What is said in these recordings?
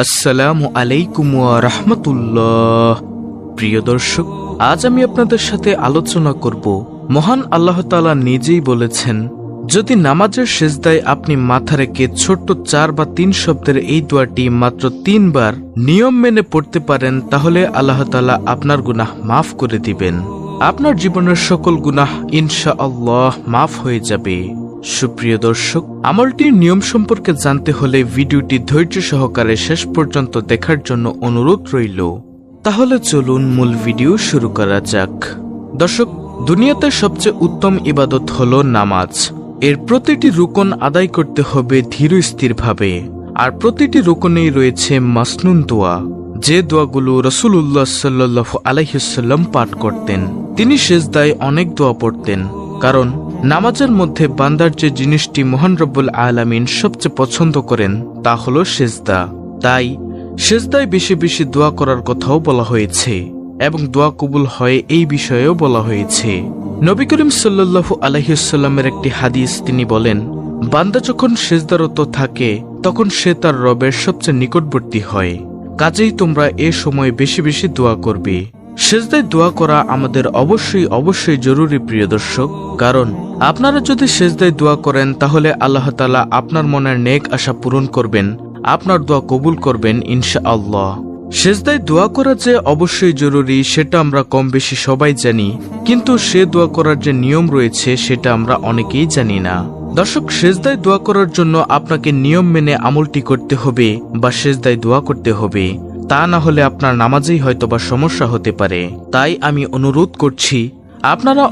আসসালামু আলাইকুম ওয়া রাহমাতুল্লাহ। প্রিয় দর্শক, আজ আমি আপনাদের সাথে আলোচনা করব মহান আল্লাহ তাআলা নিজেই বলেছেন, যদি নামাজের সিজদায় আপনি মাথা রেখে ছোট্ট 4 বা 3 শব্দের এই দোয়াটি মাত্র 3 বার নিয়ম মেনে পড়তে পারেন, তাহলে আল্লাহ তাআলা আপনার গুনাহ মাফ করে দিবেন। আপনার জীবনের সকল গুনাহ ইনশাআল্লাহ মাফ হয়ে যাবে। সুপ্রিয় দর্শক, আমলটির নিয়ম সম্পর্কে জানতে হলে ভিডিওটি ধৈর্য সহকারে শেষ পর্যন্ত দেখার জন্য অনুরোধ রইল। তাহলে চলুন মূল ভিডিও শুরু করা যাক। দর্শক, দুনিয়াতে সবচেয়ে উত্তম ইবাদত হলো নামাজ। এর প্রতিটি রুকন আদায় করতে হবে ধীর স্থিরভাবে, আর প্রতিটি রুকনেই রয়েছে মাসনুন দোয়া, যে দোয়াগুলো রাসূলুল্লাহ সাল্লাল্লাহু আলাইহি ওয়াসাল্লাম পাঠ করতেন। তিনি সিজদায় অনেক দোয়া পড়তেন, কারণ নামাজের মধ্যে বান্দার যে জিনিসটি মহান রব্বুল আলামিন সবচেয়ে পছন্দ করেন তা হলো সিজদা। তাই সিজদায় বেশি বেশি দোয়া করার কথাও বলা হয়েছে, এবং দোয়া কবুল হয় এই বিষয়েও বলা হয়েছে। নবী করিম সাল্লাল্লাহু আলাইহি ওয়াসাল্লামের একটি হাদিস, তিনি বলেন, বান্দা যখন সিজদারত থাকে তখন সে তার রবের সবচেয়ে নিকটবর্তী হয়। কাজেই তোমরা এ সময় বেশি বেশি দোয়া করবে। সিজদায় দোয়া করা আমাদের অবশ্যই জরুরি প্রিয় দর্শক, কারণ আপনারা যদি সিজদায় দোয়া করেন তাহলে আল্লাহ তাআলা আপনার মনের নেক আশা পূরণ করবেন, আপনার দোয়া কবুল করবেন ইনশাআল্লাহ। সিজদায় দোয়া করা যে অবশ্যই জরুরি সেটা আমরা কম বেশি সবাই জানি, কিন্তু সে দোয়া করার যে নিয়ম রয়েছে সেটা আমরা অনেকেই জানি না। দর্শক, সিজদায় দোয়া করার জন্য আপনাকে নিয়ম মেনে আমলটি করতে হবে বা সিজদায় দোয়া করতে হবে, তা না হলে আপনার নামাজেই হয়তোবা সমস্যা হতে পারে। তাই আমি অনুরোধ করছি, আপনারা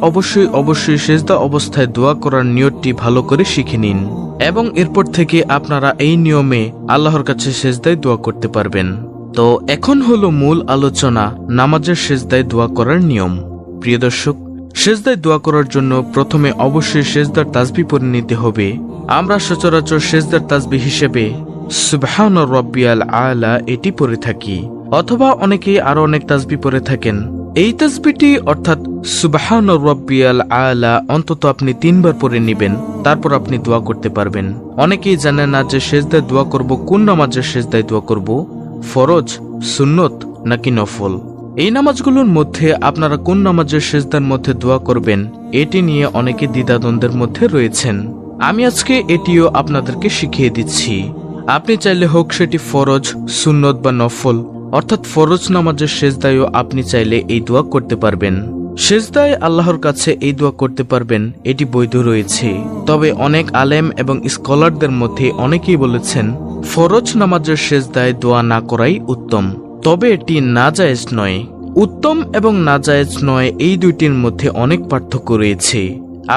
অবশ্যই সিজদা অবস্থায় দোয়া করার নিয়তটি ভালো করে শিখে নিন, এবং এরপর থেকে আপনারা এই নিয়মে আল্লাহর কাছে সিজদায় দোয়া করতে পারবেন। তো এখন হলো মূল আলোচনা, নামাজের সিজদায় দোয়া করার নিয়ম। প্রিয় দর্শক, সিজদায় দোয়া করার জন্য প্রথমে অবশ্যই সিজদার তাসবিহ পড়ে নিতে হবে। আমরা সচরাচর সিজদার তাসবিহ হিসেবে সুবহান রাব্বিয়াল আলা এটি পড়ে থাকি, অথবা অনেকেই আরো অনেক তাসবিহ পড়ে থাকেন। এই তাসবিহটি অর্থাৎ সুবহান রাব্বিয়াল আলা অন্তত আপনি 3 বার পড়ে নেবেন, তারপর আপনি দোয়া করতে পারবেন। অনেকেই জানেন না যে সিজদায় দোয়া করব, কোন নামাজের সিজদায় দোয়া করব, ফরজ, সুন্নত নাকি নফল। এই নামাজগুলোর মধ্যে আপনারা কোন নামাজের সিজদার মধ্যে দোয়া করবেন এটি নিয়ে অনেকে দ্বিধাদ্বন্দ্বের মধ্যে রয়েছেন। আমি আজকে এটিও আপনাদেরকে শিখিয়ে দিচ্ছি। আপনি চাইলে হোক সেটি ফরজ, সুন্নত বা নফল, অর্থাৎ ফরজ নামাজের সিজদায়ও আপনি চাইলে এই দোয়া করতে পারবেন। সিজদায় আল্লাহর কাছে এই দোয়া করতে পারবেন, এটি বৈধ রয়েছে। তবে অনেক আলেম এবং স্কলারদের মধ্যে অনেকেই বলেছেন ফরজ নামাজের সিজদায় দোয়া না করাই উত্তম, তবে এটি নাজায়েজ নয়। উত্তম এবং নাজায়েজ নয় এই দুইটির মধ্যে অনেক পার্থক্য রয়েছে।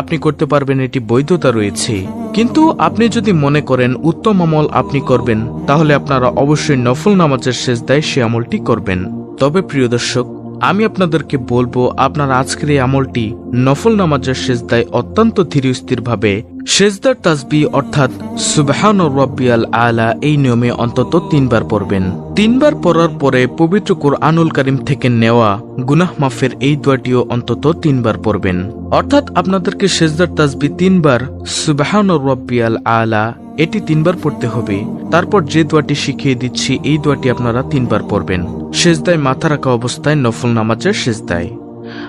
আপনি করতে পারবেন, এটি বৈধতা রয়েছে। কিন্তু আপনি যদি মনে করেন উত্তম আমল আপনি করবেন, তাহলে আপনারা অবশ্যই নফল নামাজের সিজদায় সে আমলটি করবেন। তবে প্রিয় দর্শক, আমি আপনাদেরকে বলবো, আপনার আজকের এই আমলটি নফল নামাজের সিজদায় অত্যন্ত ধীর স্থিরভাবে সিজদার তাসবিহ অর্থাৎ সুবহান রাব্বিয়াল আলা এই নিয়মে অন্তত 3 বার পড়বেন। 3 বার পড়ার পরে পবিত্র কুরআনুল কারীম থেকে নেওয়া গুনাহ মাফের এই দোয়াটিও অন্তত 3 বার পড়বেন। অর্থাৎ আপনাদেরকে সিজদার তাসবিহ 3 বার, সুবহান রাব্বিয়াল আলা এটি 3 বার পড়তে হবে। তারপর যে দোয়াটি শিখিয়ে দিচ্ছি এই দোয়াটি আপনারা 3 বার পড়বেন সিজদায় মাথা রাখা অবস্থায় নফল নামাজের সিজদায়।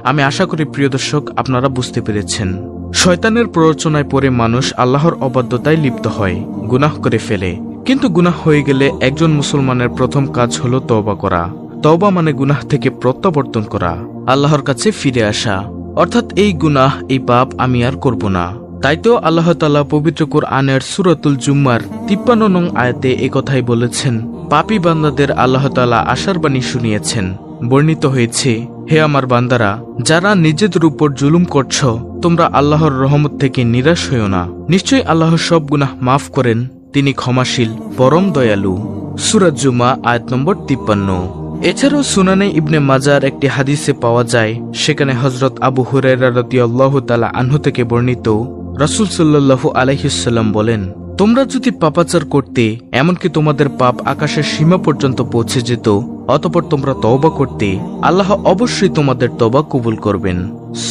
আমি আশা করি প্রিয় দর্শক আপনারা বুঝতে পেরেছেন। শয়তানের প্ররোচনায় পড়ে মানুষ আল্লাহর অবাধ্যতায় লিপ্ত হয়, গুনাহ করে ফেলে। কিন্তু গুনাহ হয়ে গেলে একজন মুসলমানের প্রথম কাজ হলো তওবা করা। তওবা মানে গুনাহ থেকে প্রত্যাবর্তন করা, আল্লাহর কাছে ফিরে আসা, অর্থাৎ এই গুনাহ, এই পাপ আমি আর করব না। তাই তো আল্লাহ তাআলা পবিত্র কুরআনের সূরাতুল জুমার 53 নং আয়াতে একথাই বলেছেন, পাপী বান্দাদের আল্লাহ তাআলা আশার বাণী শুনিয়েছেন। বর্ণিত হয়েছে, হে আমার বান্দারা, যারা নিজেদের উপর জুলুম করছ, তোমরা আল্লাহর রহমত থেকে নিরাশ হইও না। নিশ্চয়ই আল্লাহ সব গুনাহ মাফ করেন, তিনি ক্ষমাশীল, পরম দয়ালু। সূরা জুমা আয়াত নম্বর 53। এছাড়াও সুনানে ইবনে মাজার একটি হাদিসে পাওয়া যায়, সেখানে হযরত আবু হুরায়রা রাদিয়াল্লাহু তাআলা আনহু থেকে বর্ণিত, রাসূল সাল্লাল্লাহু আলাইহি ওয়াসাল্লাম বলেন, তোমরা যদি পাপাচার করতে, এমনকি তোমাদের পাপ আকাশের সীমা পর্যন্ত পৌঁছে যেত, অতঃপর তোমরা তওবা করতে, আল্লাহ অবশ্যই তোমাদের তওবা কবুল করবেন।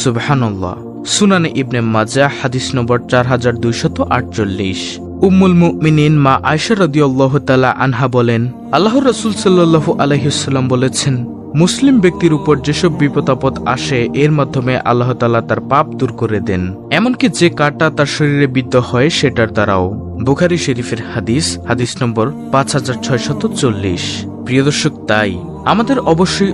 সুবহানাল্লাহ। সুনানে ইবনে মাজাহ হাদিস নম্বর 4248। উম্মুল মুমিনিন মা আয়েশা রাদিয়াল্লাহু তাআলা আনহা বলেন, আল্লাহর রাসূল সাল্লাল্লাহু আলাইহি ওয়াসাল্লাম বলেছেন, মুসলিম ব্যক্তির উপর যেসব বিপদ আপদ আসে এর মাধ্যমে আল্লাহ তাআলা তার পাপ দূর করে দেন, এমনকি যে কাঁটা তার শরীরে বিদ্ধ হয় সেটার দ্বারাও। বুখারী শরীফের হাদিস নম্বর 5640। প্রিয় দর্শক, তাই আমাদের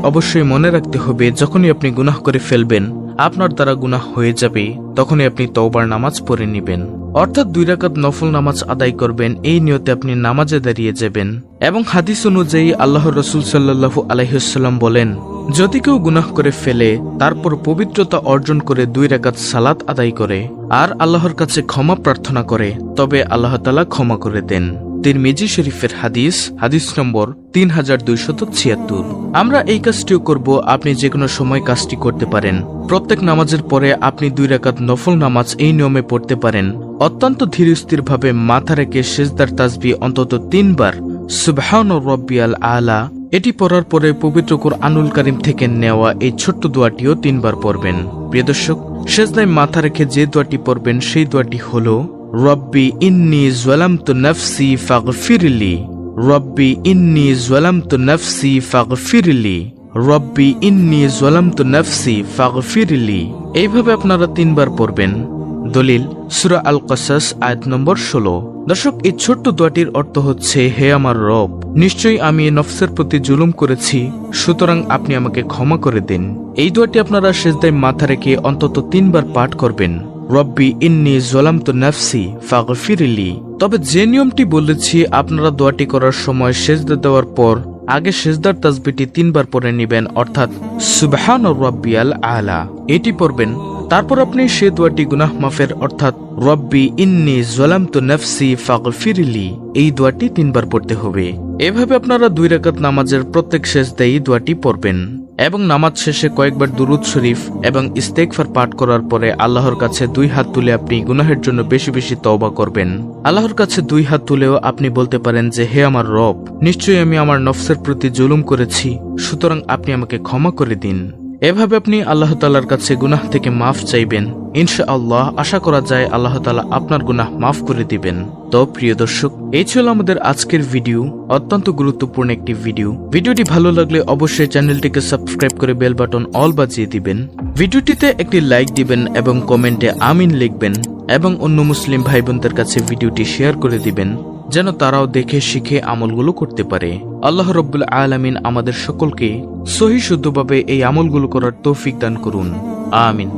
অবশ্যই মনে রাখতে হবে, যখনই আপনি গুনাহ করে ফেলবেন, আপনার দ্বারা গুনাহ হয়ে যাবে, তখনই আপনি তওবার নামাজ পড়ে নেবেন, অর্থাৎ 2 রাকাত নফল নামাজ আদায় করবেন। এই নিয়তে আপনি নামাজে দাঁড়িয়ে যাবেন। এবং হাদিস অনুযায়ী আল্লাহর রাসূল সাল্লাল্লাহু আলাইহি ওয়াসাল্লাম বলেন, যদি কেউ গুনাহ করে ফেলে তারপর পবিত্রতা অর্জন করে 2 রাকাত সালাত আদায় করে আর আল্লাহর কাছে ক্ষমা প্রার্থনা করে, তবে আল্লাহ তাআলা ক্ষমা করে দেন। তিরমিজি শরীফের হাদিস নম্বর 3276। আমরা এই কাজটিও করব। আপনি যে কোনো সময় কাজটি করতে পারেন। প্রত্যেক নামাজের পরে আপনি 2 রাকাত নফল নামাজ এই নিয়মে পড়তে পারেন। অত্যন্ত ধীরস্থির ভাবে মাথা রেখে সিজদার তাসবিহ অন্তত 3 বার সুবহান রাব্বিয়াল আলা এটি পড়ার পরে পবিত্র কুরআনুল কারীম থেকে নেওয়া এই ছোট্ট দোয়াটিও 3 বার পড়বেন। প্রিয় দর্শক, সিজদায় মাথা রেখে যে দোয়াটি পড়বেন সেই দোয়াটি হলো, রব্বি ইন্নী যালামতু নাফসি ফাগফিরলি, রব্বি ইন্নী যালামতু নাফসি ফাগফিরলি, রব্বি ইন্নী যালামতু নাফসি ফাগফিরলি। এইভাবে আপনারা 3 বার পড়বেন। দলিল সূরা আল কাসাস আয়াত নম্বর 16। দর্শক, এই ছোট্ট দোয়াটির অর্থ হচ্ছে, হে আমার রব, নিশ্চয়ই আমি নফসের প্রতি জুলুম করেছি, সুতরাং আপনি আমাকে ক্ষমা করে দিন। এই দোয়াটি আপনারা সিজদায় মাথা রেখে অন্তত 3 বার পাঠ করবেন, রব্বি ইন্নী যালামতু নাফসি ফাগফিরলি। তবে যে নিয়মটি বলেছি, আপনারা দোয়াটি করার সময় সিজদা দেওয়ার পর আগে সিজদার তাসবিহটি 3 বার পড়ে নেবেন, অর্থাৎ সুবহান রাব্বিয়াল আলা এটি পড়বেন। তারপর আপনি সে দোয়াটি গুনাহ মাফের অর্থাৎ রব্বি ইন্নী যালামতু নাফসি ফাগফিরলি এই দোয়াটি 3 বার পড়তে হবে। এভাবে আপনারা 2 রাকাত নামাজের প্রত্যেক সিজদায় দোয়াটি পড়বেন এবং নামাজ শেষে কয়েকবার দুরূদ শরীফ এবং ইস্তেগফার পাঠ করার পরে আল্লাহর কাছে 2 হাত তুলে আপনি গুনাহের জন্য বেশি বেশি তওবা করবেন। আল্লাহর কাছে 2 হাত তুলেও আপনি বলতে পারেন যে, হে আমার রব, নিশ্চয়ই আমি আমার নফসের প্রতি জুলুম করেছি, সুতরাং আপনি আমাকে ক্ষমা করে দিন। এভাবে আপনি আল্লাহ তাআলার কাছে গুনাহ থেকে মাফ চাইবেন। ইনশাআল্লাহ আশা করা যায় আল্লাহ তাআলা আপনার গুনাহ মাফ করে দিবেন। তো প্রিয় দর্শক, এই ছিল আমাদের আজকের ভিডিও, অত্যন্ত গুরুত্বপূর্ণ একটি ভিডিও। ভিডিওটি ভালো লাগলে অবশ্যই চ্যানেলটিকে সাবস্ক্রাইব করে বেল বাটন অল বাজিয়ে দিবেন। ভিডিওটিতে একটি লাইক দিবেন এবং কমেন্টে আমিন লিখবেন এবং অন্য মুসলিম ভাই বোনদের কাছে ভিডিওটি শেয়ার করে দিবেন, যেন তারাও দেখে শিখে আমলগুলো করতে পারে। আল্লাহ রাব্বুল আলামিন আমাদের সকলকে সহি শুদ্ধভাবে এই আমলগুলো করার তৌফিক দান করুন। আমিন।